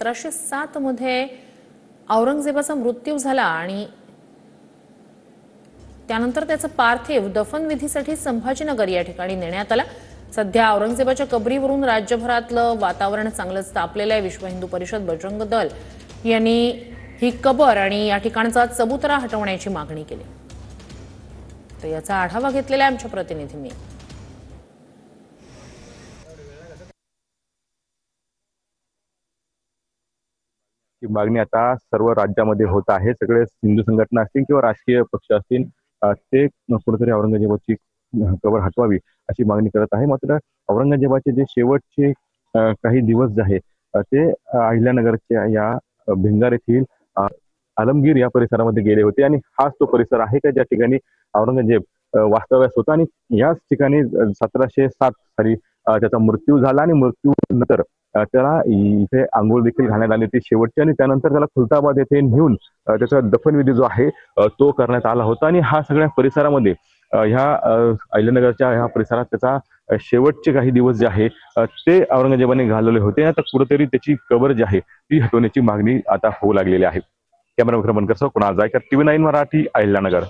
1707 मध्ये औरंगजेबाचा मृत्यू झाला आणि त्यानंतर त्याचं पार्थिव दफनविधीसाठी संभाजीनगर या ठिकाणी नेण्यात आलं। सध्या औरंगजेबाच्या कबरीवरून राज्यभरातलं वातावरण चांगलंच तापलेलं आहे। विश्व हिंदू परिषद बजरंग दल यांनी ही कबर आणि या ठिकाणचा चबुतरा हटवण्याची मागणी केली। तर याचा आढावा घेतलेला आहे आमच्या प्रतिनिधींनी। ही मागणी आता सर्व राज्यामध्ये होत आहे। सगळे हिंदू संघटना असतील किंवा राजकीय पक्ष असतील ते कुठेतरी औरंगजेबाची कबर हटवावी अशी मागणी करत आहे। मात्र औरंगजेबाचे जे शेवटचे काही दिवस जे आहे ते अहिल्यानगरच्या या भिंगार येथील आलमगीर या परिसरामध्ये गेले होते आणि हाच तो परिसर आहे का ज्या ठिकाणी औरंगजेब वास्तव्यास होता आणि याच ठिकाणी 1707 साली त्याचा मृत्यू झाला आणि मृत्यूनंतर त्याला इथे अंघोळ देखील घालण्यात आली होती शेवटची आणि त्यानंतर त्याला खुलताबाद येथे नेऊन त्याचा दफनविधी जो आहे तो करण्यात आला होता आणि हा सगळ्या परिसरामध्ये ह्या अहिल्यानगरच्या ह्या परिसरात त्याचा शेवटचे काही दिवस जे आहे ते औरंगजेबाने घालवले होते। आता कुठेतरी त्याची कबर जी आहे ती हटवण्याची मागणी आता होऊ लागलेली आहे। कॅमेरा क्रमांक 9 कुणाल जायकर, TV9 मराठी, अहिल्यानगर।